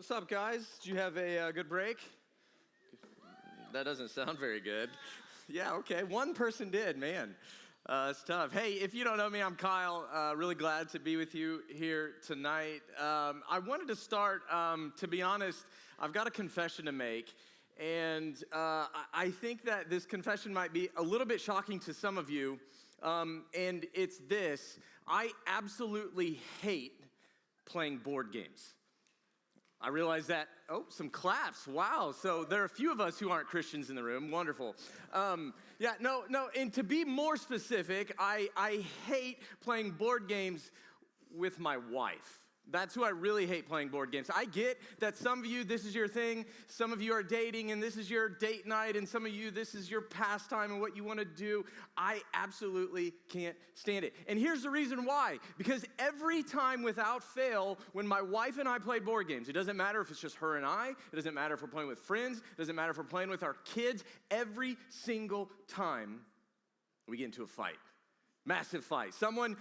What's up, guys? Did you have a good break? That doesn't sound very good. Yeah, okay. One person did, man. It's tough. Hey, if you don't know me, I'm Kyle. Really glad to be with you here tonight. I wanted to start, to be honest, I've got a confession to make. And I think that this confession might be a little bit shocking to some of you. And it's this. I absolutely hate playing board games. I realize that, some claps, wow. So there are a few of us who aren't Christians in the room, wonderful. No, and to be more specific, I hate playing board games with my wife. That's who I really hate playing board games. I get that some of you, this is your thing. Some of you are dating and this is your date night. And some of you, this is your pastime and what you want to do. I absolutely can't stand it. And here's the reason why. Because every time without fail, when my wife and I play board games, it doesn't matter if it's just her and I. It doesn't matter if we're playing with friends. It doesn't matter if we're playing with our kids. Every single time we get into a fight. Massive fight. Someone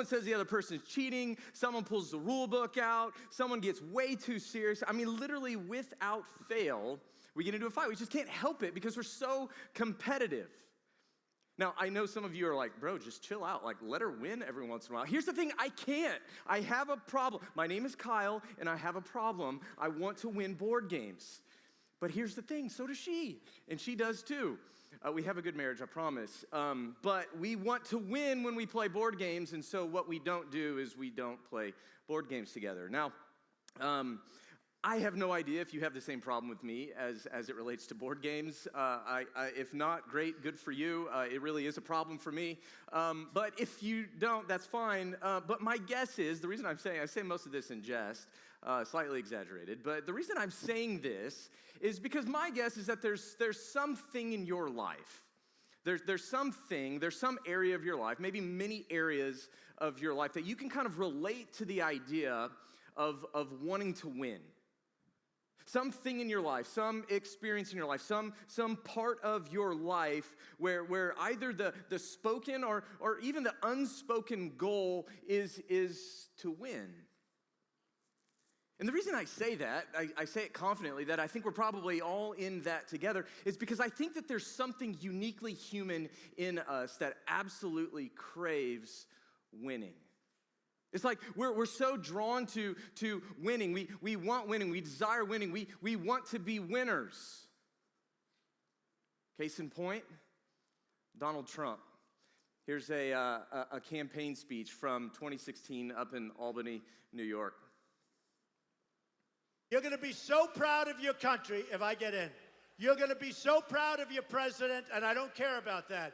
says the other person's cheating. Someone pulls the rule book out. Someone gets way too serious. I mean, literally without fail, we get into a fight. We just can't help it because we're so competitive. Now, I know some of you are like, bro, just chill out. Like, let her win every once in a while. Here's the thing, I can't. I have a problem. My name is Kyle, and I have a problem. I want to win board games. But here's the thing, so does she, and she does too. We have a good marriage, I promise. But we want to win when we play board games, and so what we don't do is we don't play board games together. Now, I have no idea if you have the same problem with me as it relates to board games. If not, great, good for you. It really is a problem for me. But if you don't, that's fine. But my guess is, the reason I say most of this in jest, slightly exaggerated, but the reason I'm saying this is because my guess is that there's something in your life. There's some area of your life, maybe many areas of your life that you can kind of relate to the idea of wanting to win. Something in your life, some experience in your life, some part of your life where either the spoken or even the unspoken goal is to win. And the reason I say that, I say it confidently, that I think we're probably all in that together, is because I think that there's something uniquely human in us that absolutely craves winning. It's like we're so drawn to winning. We want winning. We desire winning. We want to be winners. Case in point, Donald Trump. Here's a campaign speech from 2016 up in Albany, New York. You're going to be so proud of your country if I get in. You're going to be so proud of your president, and I don't care about that.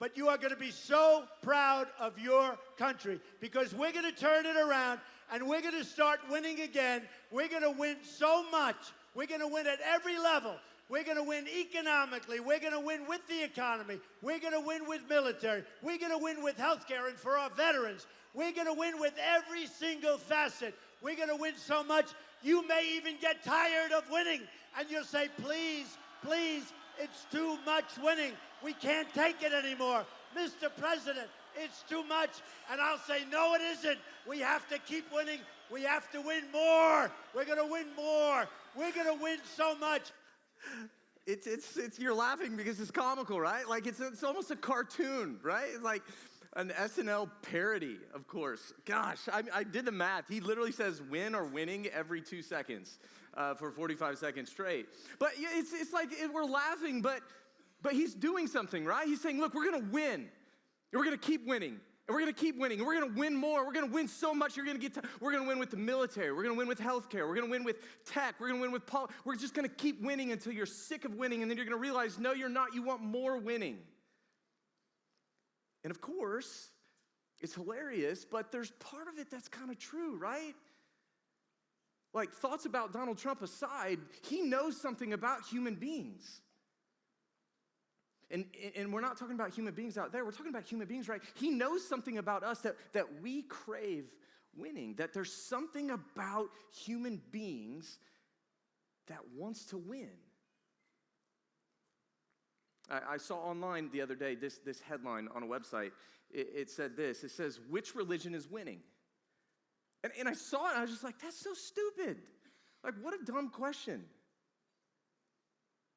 But you are going to be so proud of your country because we're going to turn it around and we're going to start winning again. We're going to win so much. We're going to win at every level. We're going to win economically. We're going to win with the economy. We're going to win with military. We're going to win with health care and for our veterans. We're going to win with every single facet. We're going to win so much, you may even get tired of winning. And you'll say, please, please, it's too much winning. We can't take it anymore. Mr. President, it's too much. And I'll say, no, it isn't. We have to keep winning. We have to win more. We're going to win more. We're going to win so much. It's you're laughing because it's comical, right? Like it's almost a cartoon, right? It's like an SNL parody, of course. Gosh, I did the math. He literally says win or winning every 2 seconds for 45 seconds straight. But it's like we're laughing, but he's doing something, right? He's saying, look, we're going to win. And we're going to keep winning. And we're going to keep winning. And we're going to win more. We're going to win so much. We're going to win with the military. We're going to win with healthcare. We're going to win with tech. We're going to win with we're just going to keep winning until you're sick of winning. And then you're going to realize, no, you're not. You want more winning. And of course, it's hilarious, but there's part of it that's kind of true, right? Like, thoughts about Donald Trump aside, he knows something about human beings. And we're not talking about human beings out there. We're talking about human beings, right? He knows something about us that we crave winning, that there's something about human beings that wants to win. I saw online the other day this headline on a website. It said this. It says, which religion is winning? And I saw it, and I was just like, that's so stupid. Like, what a dumb question.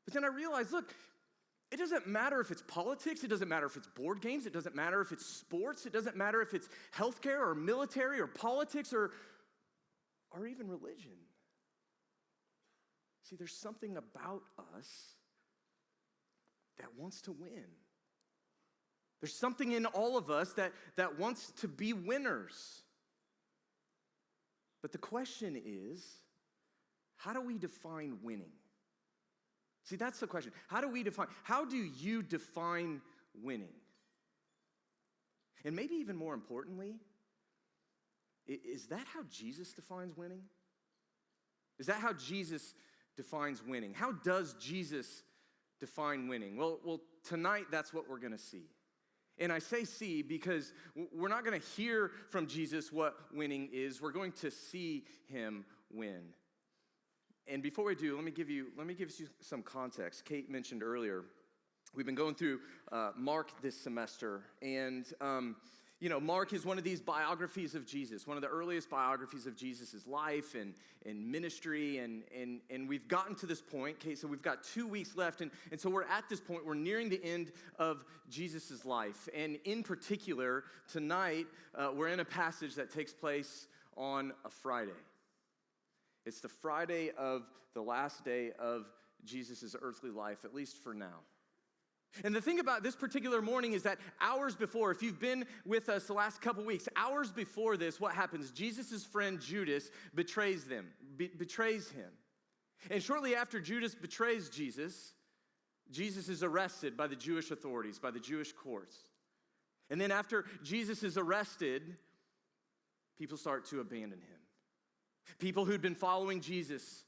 But then I realized, look, it doesn't matter if it's politics, it doesn't matter if it's board games, it doesn't matter if it's sports, it doesn't matter if it's healthcare or military or politics or even religion. See, there's something about us that wants to win. There's something in all of us that wants to be winners. But the question is, how do we define winning? See, that's the question. How do you define winning? And maybe even more importantly, is that how Jesus defines winning? Is that how Jesus defines winning? How does Jesus define winning? Well, tonight that's what we're going to see. And I say see because we're not going to hear from Jesus what winning is. We're going to see him win. And before we do, let me give you some context. Kate mentioned earlier, we've been going through Mark this semester, and Mark is one of these biographies of Jesus, one of the earliest biographies of Jesus' life and ministry, and we've gotten to this point. Kate, so we've got 2 weeks left, and so we're at this point. We're nearing the end of Jesus' life, and in particular, tonight, we're in a passage that takes place on a Friday. It's the Friday of the last day of Jesus' earthly life, at least for now. And the thing about this particular morning is that hours before, if you've been with us the last couple weeks, hours before this, what happens? Jesus' friend Judas betrays him. And shortly after Judas betrays Jesus, Jesus is arrested by the Jewish authorities, by the Jewish courts. And then after Jesus is arrested, people start to abandon him. People who'd been following Jesus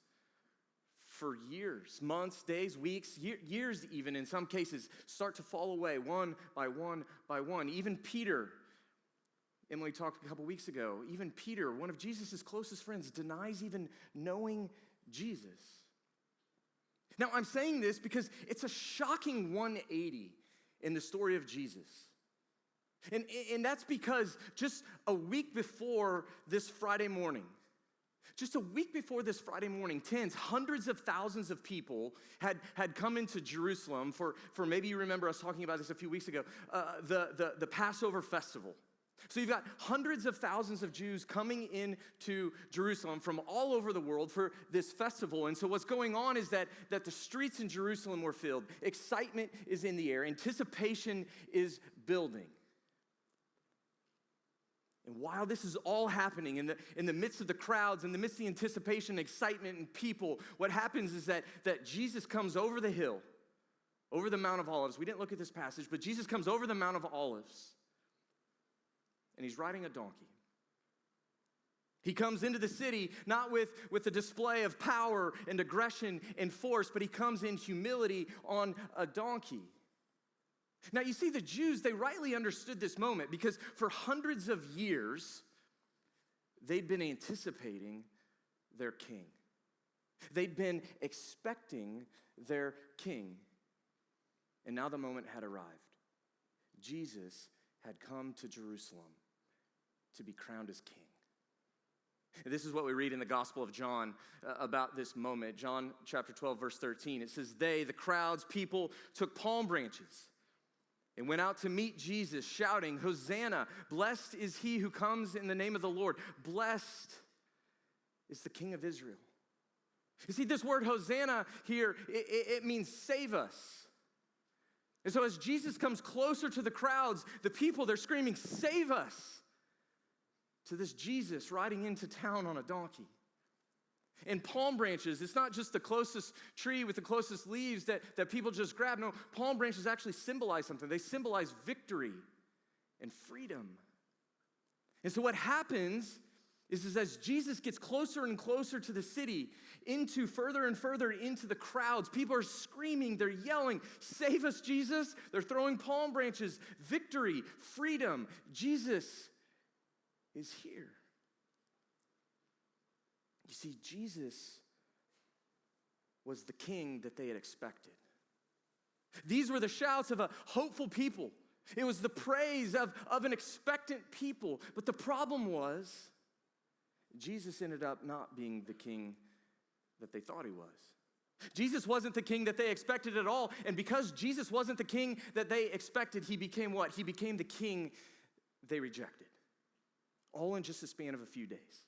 for years, months, days, weeks, years even in some cases, start to fall away one by one by one. Even Peter, Emily talked a couple weeks ago, even Peter, one of Jesus' closest friends, denies even knowing Jesus. Now, I'm saying this because it's a shocking 180 in the story of Jesus. And that's because just a week before this Friday morning, hundreds of thousands of people had come into Jerusalem for maybe you remember us talking about this a few weeks ago, the Passover festival. So you've got hundreds of thousands of Jews coming into Jerusalem from all over the world for this festival. And so what's going on is that the streets in Jerusalem were filled. Excitement is in the air. Anticipation is building. And while this is all happening in the midst of the crowds, in the midst of the anticipation, excitement, and people, what happens is that Jesus comes over the hill, over the Mount of Olives. We didn't look at this passage, but Jesus comes over the Mount of Olives, and he's riding a donkey. He comes into the city not with a display of power and aggression and force, but he comes in humility on a donkey. Now, you see, the Jews, they rightly understood this moment because for hundreds of years, they'd been anticipating their king. They'd been expecting their king. And now the moment had arrived. Jesus had come to Jerusalem to be crowned as king. And this is what we read in the Gospel of John about this moment. John chapter 12, verse 13. It says, they, the crowds, people, took palm branches and went out to meet Jesus, shouting, Hosanna, blessed is he who comes in the name of the Lord. Blessed is the King of Israel. You see, this word Hosanna here, it means save us. And so as Jesus comes closer to the crowds, the people, they're screaming, save us, to this Jesus riding into town on a donkey. And palm branches, it's not just the closest tree with the closest leaves that people just grab. No, palm branches actually symbolize something. They symbolize victory and freedom. And so what happens is as Jesus gets closer and closer to the city, into further and further into the crowds, people are screaming, they're yelling, save us, Jesus. They're throwing palm branches, victory, freedom. Jesus is here. You see, Jesus was the king that they had expected. These were the shouts of a hopeful people. It was the praise of an expectant people. But the problem was, Jesus ended up not being the king that they thought he was. Jesus wasn't the king that they expected at all, and because Jesus wasn't the king that they expected, he became what? He became the king they rejected, all in just a span of a few days.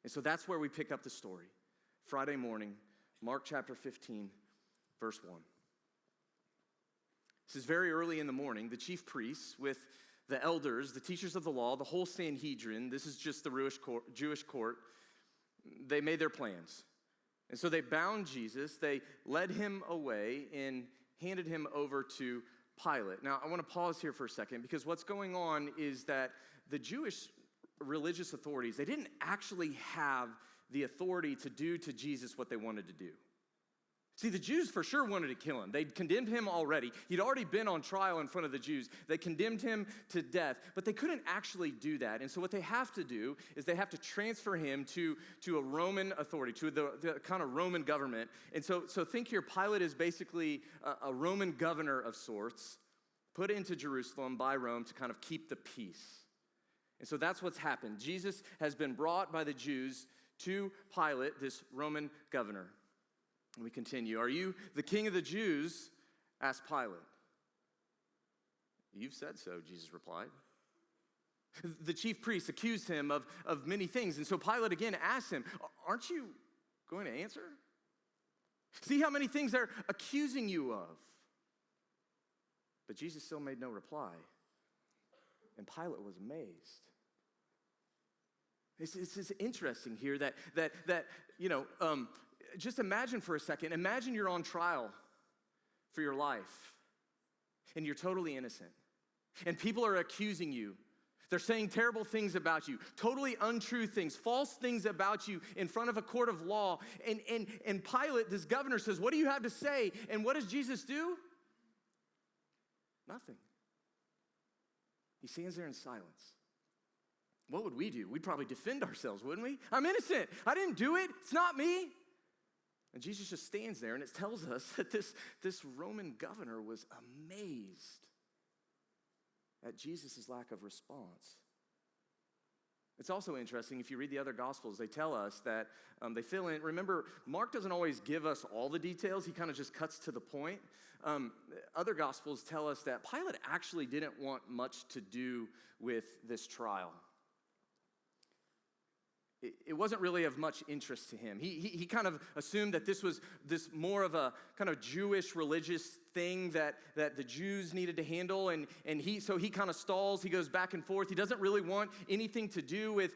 And so that's where we pick up the story. Friday morning, Mark chapter 15, verse 1. This is very early in the morning. The chief priests with the elders, the teachers of the law, the whole Sanhedrin, this is just the Jewish court, they made their plans. And so they bound Jesus, they led him away and handed him over to Pilate. Now, I want to pause here for a second because what's going on is that the Jewish religious authorities, they didn't actually have the authority to do to Jesus what they wanted to do. See, the Jews for sure wanted to kill him. They'd condemned him already. He'd already been on trial in front of the Jews. They condemned him to death, but they couldn't actually do that. And so what they have to do is they have to transfer him to a Roman authority, to the kind of Roman government. And so think here, Pilate is basically a Roman governor of sorts, put into Jerusalem by Rome to kind of keep the peace. And so that's what's happened. Jesus has been brought by the Jews to Pilate, this Roman governor. And we continue. Are you the king of the Jews? Asked Pilate. You've said so, Jesus replied. The chief priests accused him of many things. And so Pilate again asked him, aren't you going to answer? See how many things they're accusing you of. But Jesus still made no reply. And Pilate was amazed. It's interesting here that just imagine for a second, imagine you're on trial for your life and you're totally innocent and people are accusing you. They're saying terrible things about you, totally untrue things, false things about you in front of a court of law. And Pilate, this governor, says, what do you have to say? And what does Jesus do? Nothing. He stands there in silence. What would we do? We'd probably defend ourselves, wouldn't we? I'm innocent. I didn't do it. It's not me. And Jesus just stands there, and it tells us that this Roman governor was amazed at Jesus' lack of response. It's also interesting, if you read the other Gospels, they tell us that they fill in. Remember, Mark doesn't always give us all the details. He kind of just cuts to the point. Other Gospels tell us that Pilate actually didn't want much to do with this trial. It wasn't really of much interest to him. He kind of assumed that this was more of a kind of Jewish religious thing that the Jews needed to handle, and so he kind of stalls. He goes back and forth. He doesn't really want anything to do with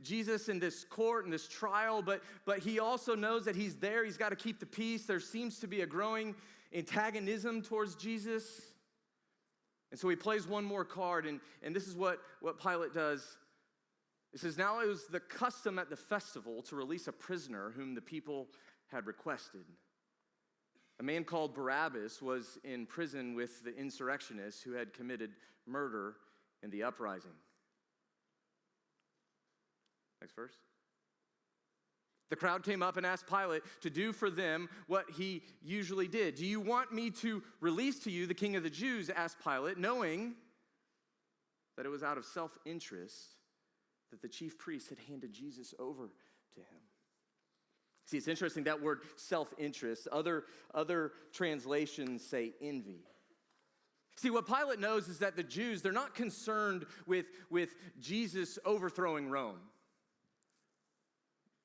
Jesus in this court and this trial, but he also knows that he's there. He's got to keep the peace. There seems to be a growing antagonism towards Jesus. And so he plays one more card, and this is what Pilate does. It says, now it was the custom at the festival to release a prisoner whom the people had requested. A man called Barabbas was in prison with the insurrectionists who had committed murder in the uprising. Next verse. The crowd came up and asked Pilate to do for them what he usually did. Do you want me to release to you the king of the Jews? Asked Pilate, knowing that it was out of self-interest that the chief priests had handed Jesus over to him. See, it's interesting, that word self-interest. Other translations say envy. See, what Pilate knows is that the Jews, they're not concerned with Jesus overthrowing Rome.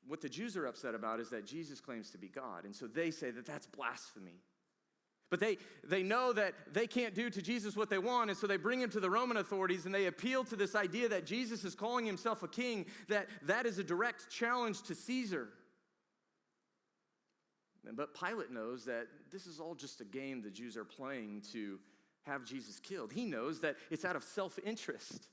What the Jews are upset about is that Jesus claims to be God, and so they say that that's blasphemy. But they know that they can't do to Jesus what they want, and so they bring him to the Roman authorities, and they appeal to this idea that Jesus is calling himself a king, that is a direct challenge to Caesar. But Pilate knows that this is all just a game the Jews are playing to have Jesus killed. He knows that it's out of self-interest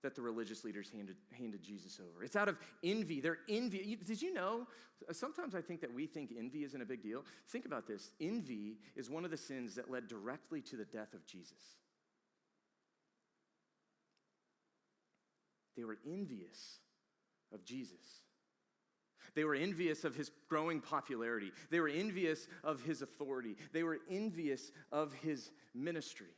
that the religious leaders handed Jesus over. It's out of envy. They're envy. Did you know? Sometimes I think that we think envy isn't a big deal. Think about this. Envy is one of the sins that led directly to the death of Jesus. They were envious of Jesus. They were envious of his growing popularity. They were envious of his authority. They were envious of his ministry.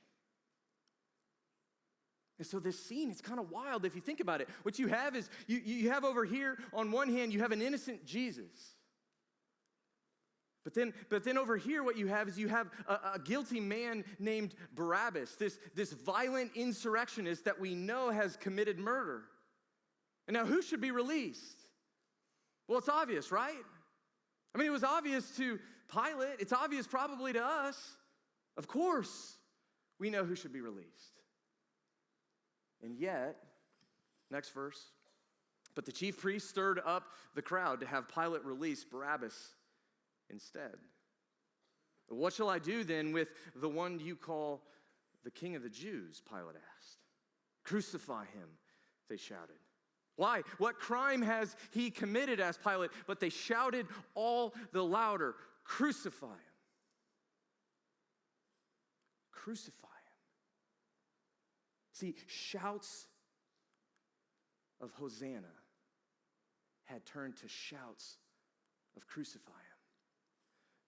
And so this scene, it's kind of wild if you think about it. What you have is, you have over here, on one hand, you have an innocent Jesus. But then over here, what you have is you have a guilty man named Barabbas, this violent insurrectionist that we know has committed murder. And now who should be released? Well, it's obvious, right? I mean, it was obvious to Pilate. It's obvious probably to us. Of course, we know who should be released. And yet, next verse, but the chief priest stirred up the crowd to have Pilate release Barabbas instead. What shall I do then with the one you call the King of the Jews? Pilate asked. Crucify him, they shouted. Why? What crime has he committed? Asked Pilate. But they shouted all the louder, crucify him. Crucify him. See, shouts of Hosanna had turned to shouts of crucify him.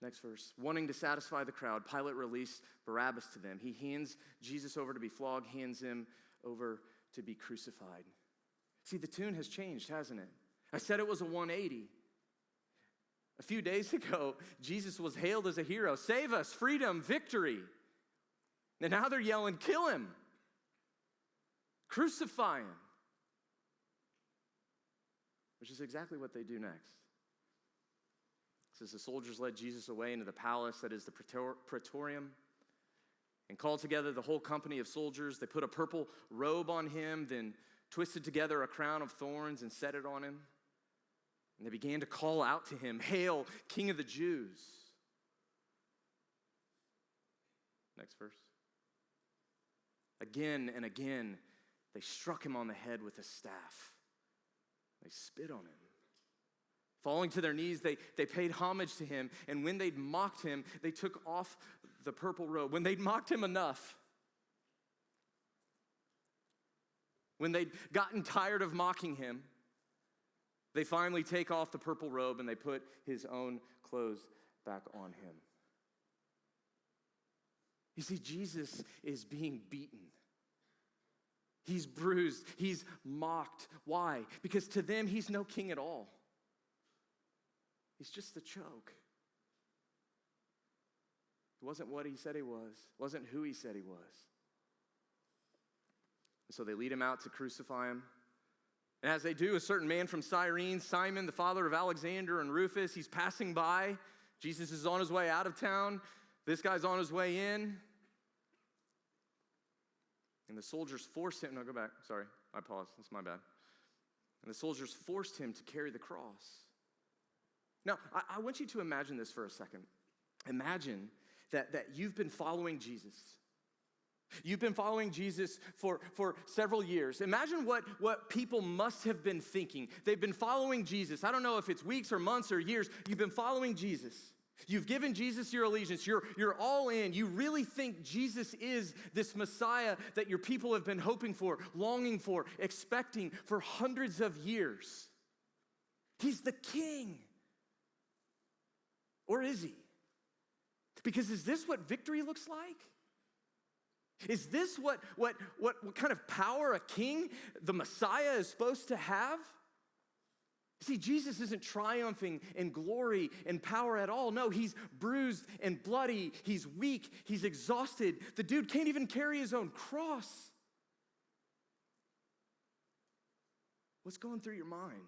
Next verse. Wanting to satisfy the crowd, Pilate released Barabbas to them. He hands Jesus over to be flogged, hands him over to be crucified. See, the tune has changed, hasn't it? I said it was a 180. A few days ago, Jesus was hailed as a hero. Save us, freedom, victory. And now they're yelling, kill him. Crucify him. Which is exactly what they do next. It says the soldiers led Jesus away into the palace, that is the praetorium, and called together the whole company of soldiers. They put a purple robe on him, then twisted together a crown of thorns and set it on him. And they began to call out to him, Hail, King of the Jews. Next verse. Again and again, they struck him on the head with a staff. They spit on him. Falling to their knees, they paid homage to him. And when they'd mocked him, they took off the purple robe. When they'd mocked him enough, when they'd gotten tired of mocking him, they finally take off the purple robe and they put his own clothes back on him. You see, Jesus is being beaten. He's bruised. He's mocked. Why? Because to them, he's no king at all. He's just the choke. He wasn't what he said he was. Wasn't who he said he was. And so they lead him out to crucify him. And as they do, a certain man from Cyrene, Simon, the father of Alexander and Rufus, he's passing by. Jesus is on his way out of town. This guy's on his way in. And the soldiers forced him, no, go back, sorry, I paused, that's my bad. And the soldiers forced him to carry the cross. Now, I want you to imagine this for a second. Imagine that you've been following Jesus. You've been following Jesus for several years. Imagine what people must have been thinking. They've been following Jesus. I don't know if it's weeks or months or years. You've been following Jesus. You've given Jesus your allegiance. You're all in. You really think Jesus is this Messiah that your people have been hoping for, longing for, expecting for hundreds of years. He's the king. Or is he? Because is this what victory looks like? Is this what kind of power a king, the Messiah, is supposed to have? See, Jesus isn't triumphing in glory and power at all. No, he's bruised and bloody. He's weak. He's exhausted. The dude can't even carry his own cross. What's going through your mind?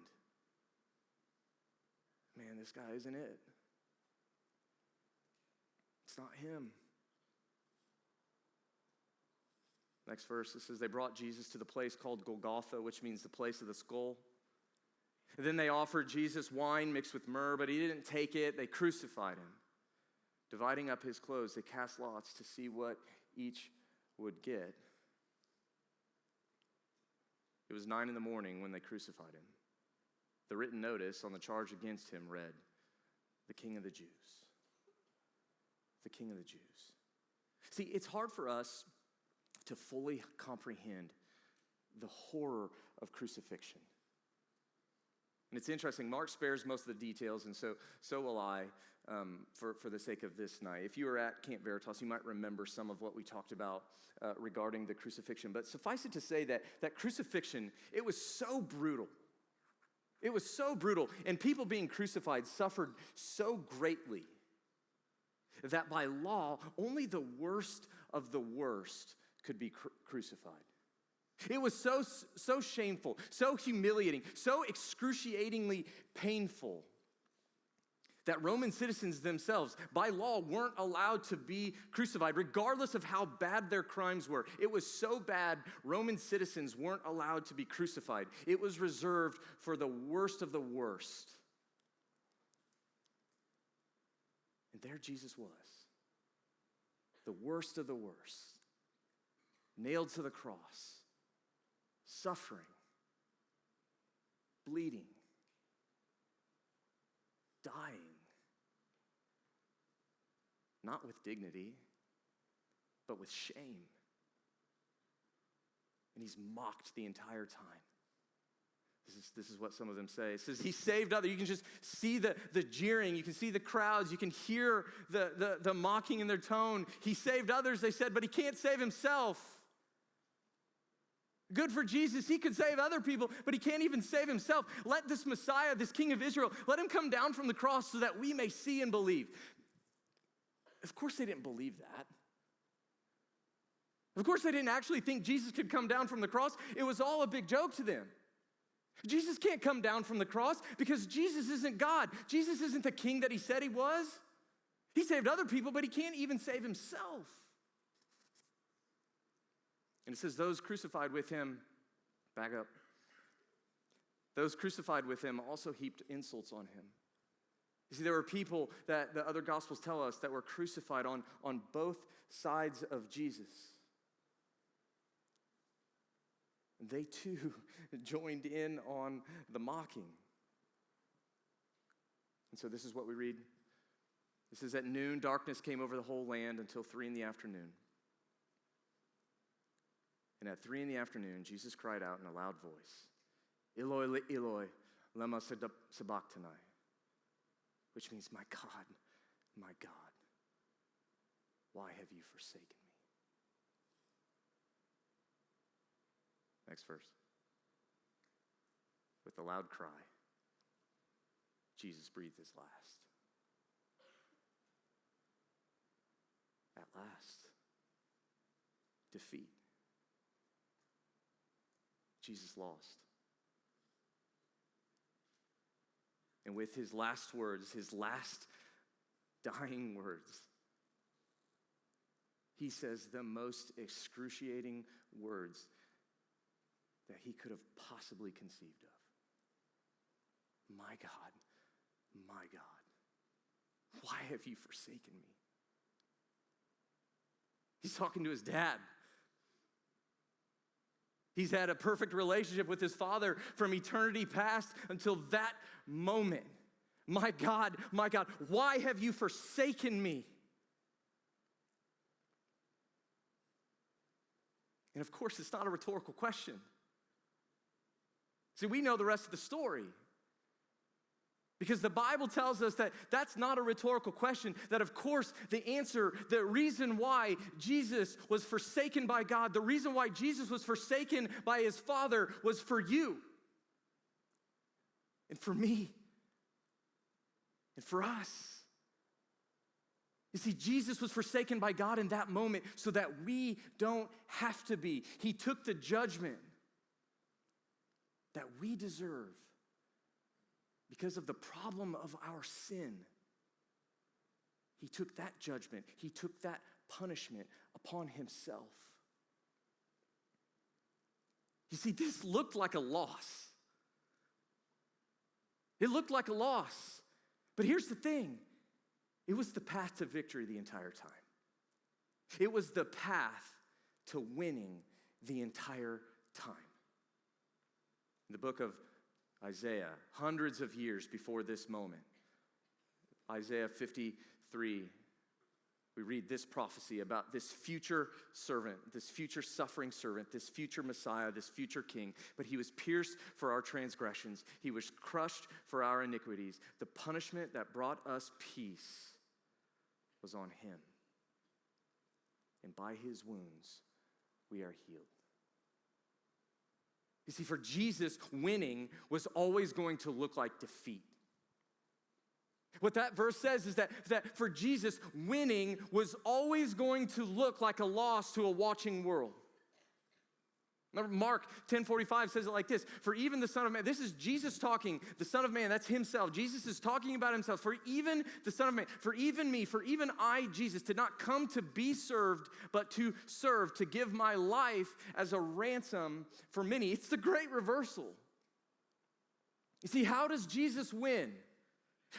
Man, this guy isn't it. It's not him. Next verse, it says, they brought Jesus to the place called Golgotha, which means the place of the skull. And then they offered Jesus wine mixed with myrrh, but he didn't take it. They crucified him. Dividing up his clothes, they cast lots to see what each would get. It was 9 a.m. when they crucified him. The written notice on the charge against him read, the King of the Jews. The King of the Jews. See, it's hard for us to fully comprehend the horror of crucifixion. And it's interesting, Mark spares most of the details, and so will I for the sake of this night. If you were at Camp Veritas, you might remember some of what we talked about regarding the crucifixion. But suffice it to say that crucifixion, it was so brutal. It was so brutal, and people being crucified suffered so greatly that by law, only the worst of the worst could be crucified. It was so shameful, so humiliating, so excruciatingly painful that Roman citizens themselves, by law, weren't allowed to be crucified, regardless of how bad their crimes were. It was so bad, Roman citizens weren't allowed to be crucified. It was reserved for the worst of the worst. And there Jesus was, the worst of the worst, nailed to the cross, suffering, bleeding, dying, not with dignity, but with shame. And he's mocked the entire time. This is what some of them say. It says he saved others. You can just see the jeering. You can see the crowds. You can hear the mocking in their tone. He saved others, they said, but he can't save himself. Good for Jesus. He could save other people, but he can't even save himself. Let this Messiah, this King of Israel, let him come down from the cross so that we may see and believe. Of course they didn't believe that. Of course they didn't actually think Jesus could come down from the cross. It was all a big joke to them. Jesus can't come down from the cross because Jesus isn't God. Jesus isn't the king that he said he was. He saved other people, but he can't even save himself. And it says those crucified with him, back up, those crucified with him also heaped insults on him. You see, there were people that the other Gospels tell us that were crucified on both sides of Jesus. And they too joined in on the mocking. And so this is what we read. This is at noon, darkness came over the whole land until 3 p.m. And at 3 p.m, Jesus cried out in a loud voice, Eloi, Eloi, lema sabachthani, which means, my God, why have you forsaken me? Next verse. With a loud cry, Jesus breathed his last. At last, defeat. Jesus lost. And with his last words, his last dying words, he says the most excruciating words that he could have possibly conceived of. My God, why have you forsaken me? He's talking to his dad. He's had a perfect relationship with his father from eternity past until that moment. My God, why have you forsaken me? And of course, it's not a rhetorical question. See, we know the rest of the story. Because the Bible tells us that that's not a rhetorical question, that of course the answer, the reason why Jesus was forsaken by God, the reason why Jesus was forsaken by his Father was for you and for me and for us. You see, Jesus was forsaken by God in that moment so that we don't have to be. He took the judgment that we deserve because of the problem of our sin. He took that judgment, he took that punishment upon himself. You see, this looked like a loss. It looked like a loss. But here's the thing. It was the path to victory the entire time. It was the path to winning the entire time. In the book of Isaiah, hundreds of years before this moment, Isaiah 53, we read this prophecy about this future servant, this future suffering servant, this future Messiah, this future king. But he was pierced for our transgressions. He was crushed for our iniquities. The punishment that brought us peace was on him. And by his wounds, we are healed. You see, for Jesus, winning was always going to look like defeat. What that verse says is that for Jesus, winning was always going to look like a loss to a watching world. Remember, Mark 10:45 says it like this: for even the Son of Man, this is Jesus talking, the Son of Man, that's himself. Jesus is talking about himself. For even the Son of Man, for even me, for even I, Jesus, did not come to be served, but to serve, to give my life as a ransom for many. It's the great reversal. You see, how does Jesus win?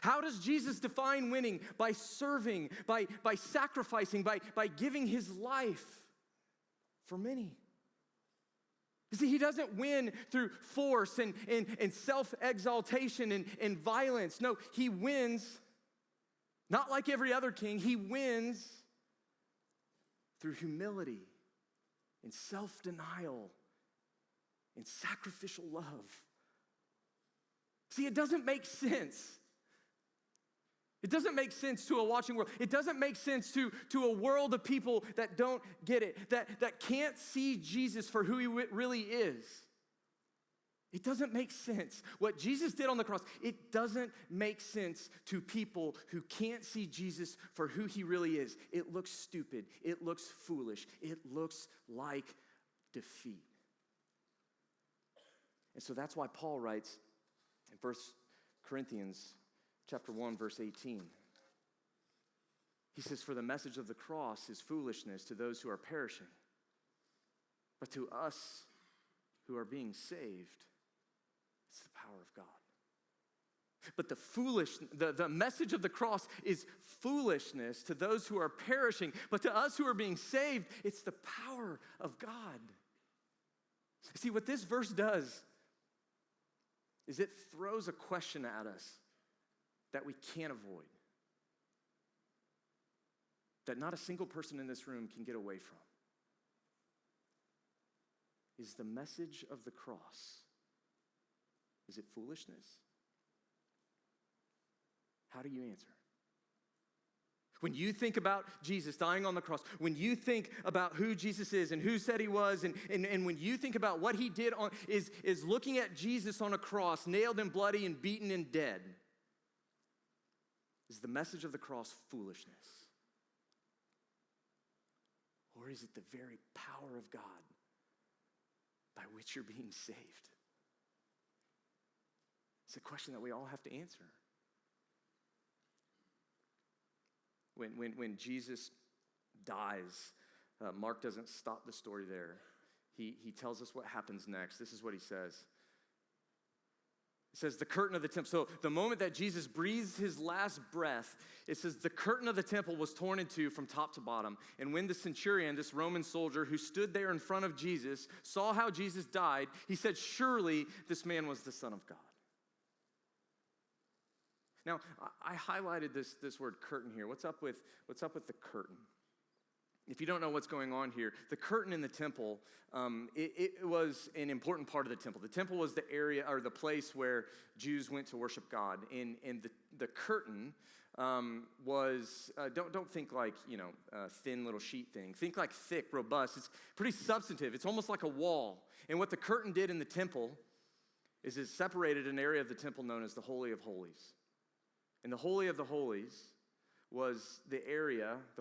How does Jesus define winning? By serving, by sacrificing, by giving his life for many. You see, he doesn't win through force and self-exaltation and violence. No, he wins, not like every other king, he wins through humility and self-denial and sacrificial love. See, it doesn't make sense. It doesn't make sense to a watching world. It doesn't make sense to a world of people that don't get it, that can't see Jesus for who he really is. It doesn't make sense. What Jesus did on the cross, it doesn't make sense to people who can't see Jesus for who he really is. It looks stupid. It looks foolish. It looks like defeat. And so that's why Paul writes in 1 Corinthians chapter 1, verse 18. He says, for the message of the cross is foolishness to those who are perishing, but to us who are being saved, it's the power of God. But the message of the cross is foolishness to those who are perishing, but to us who are being saved, it's the power of God. See, what this verse does is it throws a question at us that we can't avoid, that not a single person in this room can get away from. Is the message of the cross, is it foolishness? How do you answer? When you think about Jesus dying on the cross, when you think about who Jesus is and who said he was, and when you think about what he did is looking at Jesus on a cross, nailed and bloody and beaten and dead, is the message of the cross foolishness? Or is it the very power of God by which you're being saved? It's a question that we all have to answer. When Jesus dies, Mark doesn't stop the story there. He tells us what happens next. This is what he says. It says the curtain of the temple. So the moment that Jesus breathes his last breath, it says the curtain of the temple was torn in two from top to bottom. And when the centurion, this Roman soldier who stood there in front of Jesus, saw how Jesus died, he said, surely this man was the Son of God. Now, I highlighted this word curtain here. What's up with the curtain? If you don't know what's going on here, the curtain in the temple, it was an important part of the temple. The temple was the area or the place where Jews went to worship God. And the curtain was, don't think like, a thin little sheet thing. Think like thick, robust. It's pretty substantive. It's almost like a wall. And what the curtain did in the temple is it separated an area of the temple known as the Holy of Holies. And the Holy of the Holies was the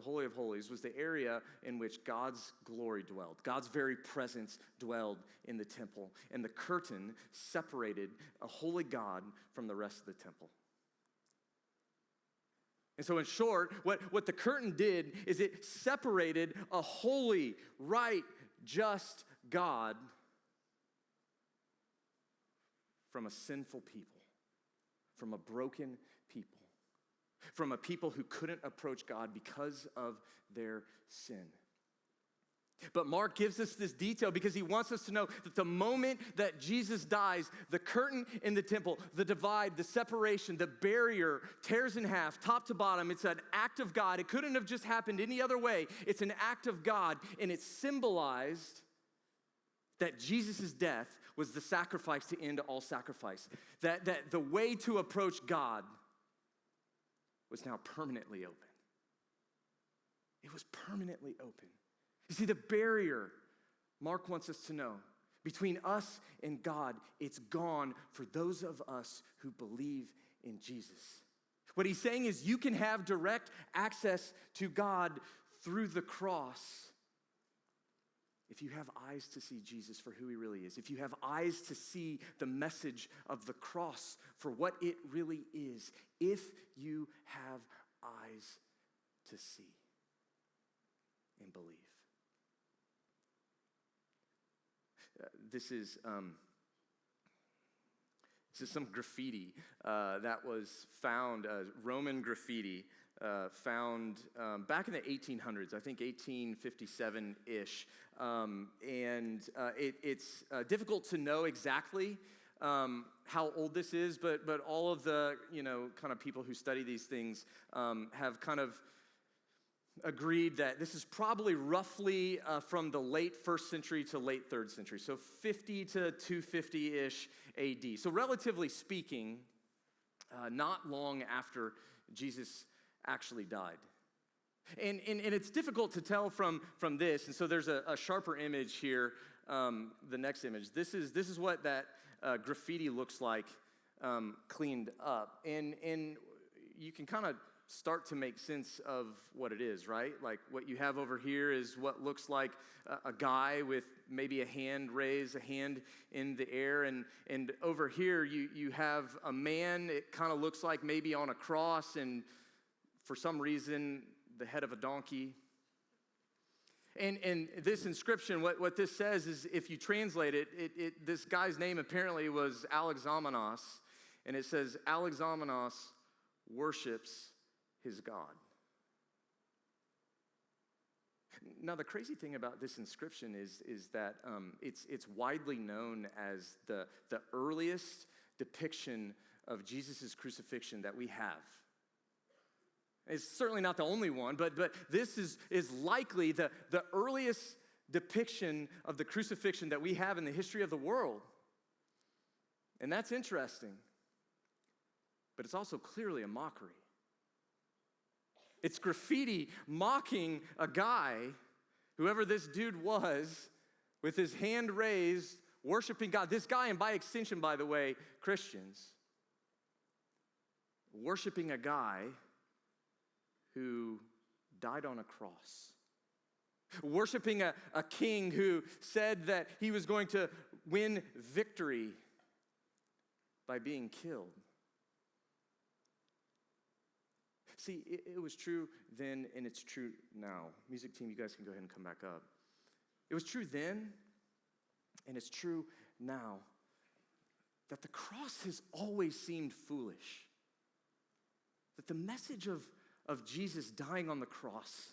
Holy of Holies was the area in which God's glory dwelled. God's very presence dwelled in the temple. And the curtain separated a holy God from the rest of the temple. And so in short, what the curtain did is it separated a holy, right, just God from a sinful people, from a broken people, from a people who couldn't approach God because of their sin. But Mark gives us this detail because he wants us to know that the moment that Jesus dies, the curtain in the temple, the divide, the separation, the barrier tears in half, top to bottom. It's an act of God. It couldn't have just happened any other way. It's an act of God, and it symbolized that Jesus' death was the sacrifice to end all sacrifice. That the way to approach God was now permanently open. It was permanently open. You see, the barrier, Mark wants us to know, between us and God, it's gone for those of us who believe in Jesus. What he's saying is you can have direct access to God through the cross if you have eyes to see Jesus for who he really is, if you have eyes to see the message of the cross for what it really is, if you have eyes to see and believe. This is some graffiti that was found, Roman graffiti found back in the 1800s, I think 1857-ish. It's difficult to know exactly how old this is, but all of the, kind of people who study these things have kind of agreed that this is probably roughly from the late 1st century to late 3rd century, so 50 to 250-ish AD. So relatively speaking, not long after Jesus actually died. And it's difficult to tell from this, and so there's a sharper image here, the next image. This is what that graffiti looks like cleaned up. And you can kind of start to make sense of what it is, right? Like what you have over here is what looks like a guy with maybe a hand raised, a hand in the air, and over here you have a man. It kind of looks like maybe on a cross, and for some reason the head of a donkey. And this inscription, what this says is, if you translate it, this guy's name apparently was Alexamenos, and it says Alexamenos worships his God. Now, the crazy thing about this inscription is that it's widely known as the earliest depiction of Jesus' crucifixion that we have. It's certainly not the only one, but this is likely the earliest depiction of the crucifixion that we have in the history of the world. And that's interesting. But it's also clearly a mockery. It's graffiti mocking a guy, whoever this dude was, with his hand raised, worshiping God. This guy, and by extension, by the way, Christians, worshiping a guy who died on a cross. Worshiping a king who said that he was going to win victory by being killed. See, it was true then, and it's true now. Music team, you guys can go ahead and come back up. It was true then, and it's true now, that the cross has always seemed foolish. That the message of Jesus dying on the cross,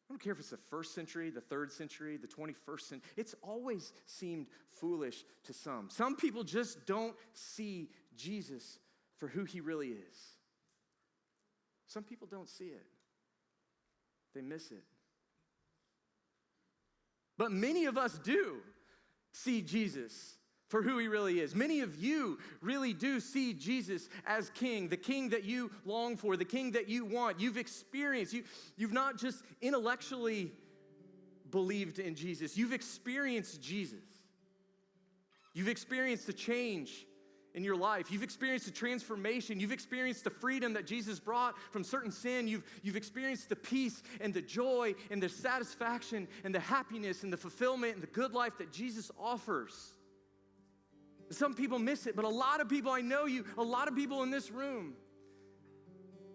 I don't care if it's the 1st century, the 3rd century, the 21st century, it's always seemed foolish to some. Some people just don't see Jesus for who he really is. Some people don't see it. They miss it. But many of us do see Jesus for who he really is. Many of you really do see Jesus as king, the king that you long for, the king that you want. You've experienced, you've not just intellectually believed in Jesus, you've experienced Jesus. You've experienced the change in your life. You've experienced the transformation. You've experienced the freedom that Jesus brought from certain sin. You've experienced the peace and the joy and the satisfaction and the happiness and the fulfillment and the good life that Jesus offers. Some people miss it, but a lot of people, I know you, a lot of people in this room,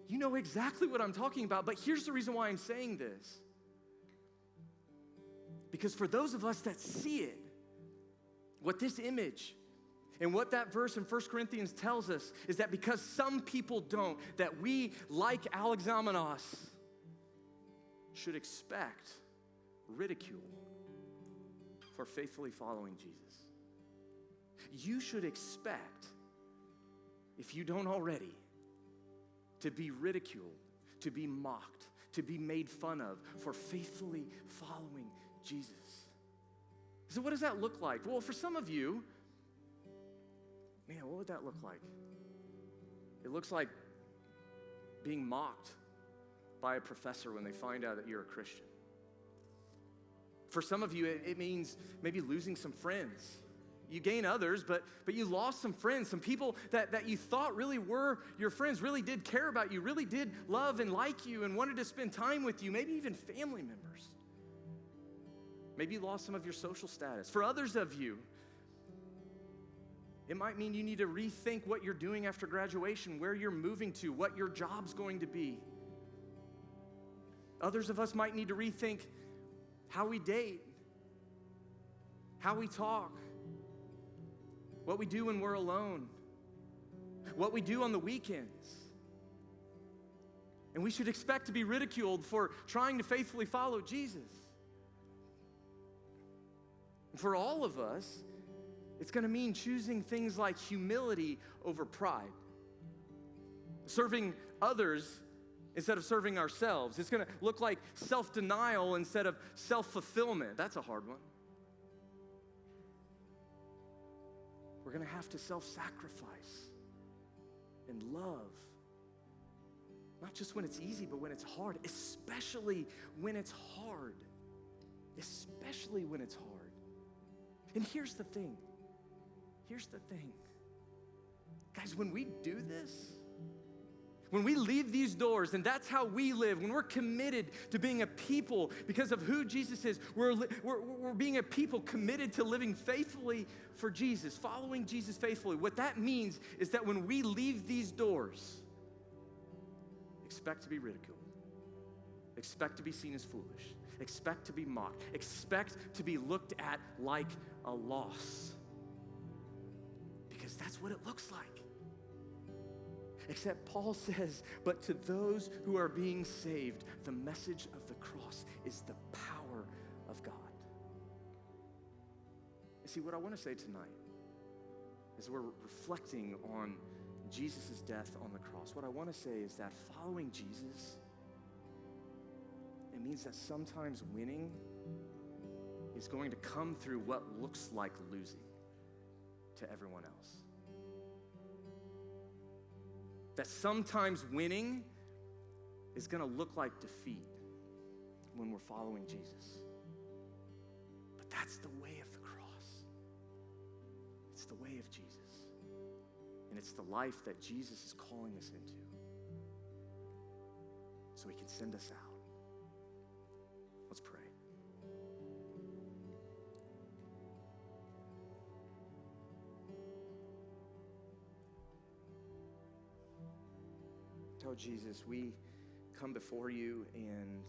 you know exactly what I'm talking about. But here's the reason why I'm saying this. Because for those of us that see it, what this image and what that verse in 1 Corinthians tells us is that because some people don't, that we, like Alexamenos, should expect ridicule for faithfully following Jesus. You should expect, if you don't already, to be ridiculed, to be mocked, to be made fun of for faithfully following Jesus. So what does that look like? Well, for some of you, man, what would that look like? It looks like being mocked by a professor when they find out that you're a Christian. For some of you, it means maybe losing some friends. You gain others, but you lost some friends, some people that you thought really were your friends, really did care about you, really did love and like you and wanted to spend time with you, maybe even family members. Maybe you lost some of your social status. For others of you, it might mean you need to rethink what you're doing after graduation, where you're moving to, what your job's going to be. Others of us might need to rethink how we date, how we talk, what we do when we're alone, what we do on the weekends. And we should expect to be ridiculed for trying to faithfully follow Jesus. For all of us, it's going to mean choosing things like humility over pride, serving others instead of serving ourselves. It's going to look like self-denial instead of self-fulfillment. That's a hard one. We're going to have to self-sacrifice and love, not just when it's easy, but when it's hard, especially when it's hard. Especially when it's hard. And here's the thing. Guys, when we do this, when we leave these doors, and that's how we live, when we're committed to being a people because of who Jesus is, we're being a people committed to living faithfully for Jesus, following Jesus faithfully. What that means is that when we leave these doors, expect to be ridiculed, expect to be seen as foolish, expect to be mocked, expect to be looked at like a loss. Because that's what it looks like. Except Paul says, but to those who are being saved, the message of the cross is the power of God. You see, what I want to say tonight is we're reflecting on Jesus' death on the cross. What I want to say is that following Jesus, it means that sometimes winning is going to come through what looks like losing to everyone else. That sometimes winning is going to look like defeat when we're following Jesus. But that's the way of the cross. It's the way of Jesus. And it's the life that Jesus is calling us into so he can send us out. Let's pray. Oh, Jesus, we come before you and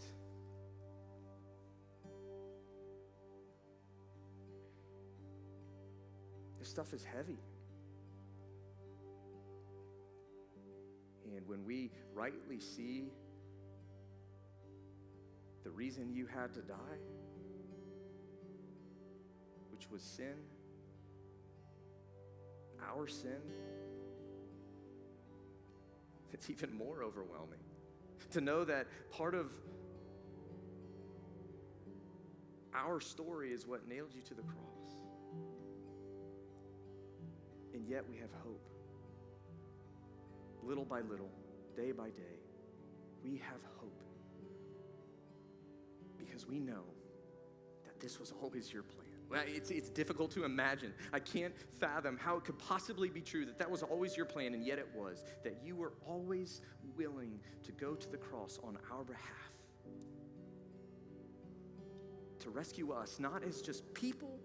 this stuff is heavy. And when we rightly see the reason you had to die, which was sin, our sin, it's even more overwhelming to know that part of our story is what nailed you to the cross. And yet we have hope. Little by little, day by day, we have hope because we know that this was always your plan. It's difficult to imagine. I can't fathom how it could possibly be true that was always your plan, and yet it was, that you were always willing to go to the cross on our behalf to rescue us, not as just people,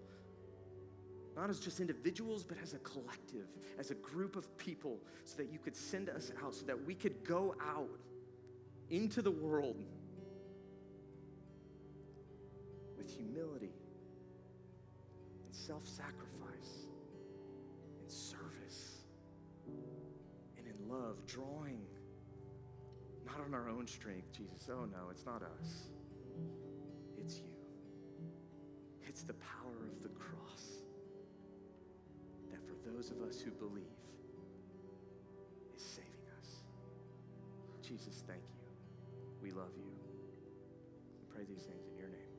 not as just individuals, but as a collective, as a group of people, so that you could send us out, so that we could go out into the world with humility, self-sacrifice, in service, and in love, drawing not on our own strength, Jesus. Oh no, it's not us. It's you. the power of the cross that for those of us who believe is saving us. Jesus, thank you. We love you. We pray these things in your name.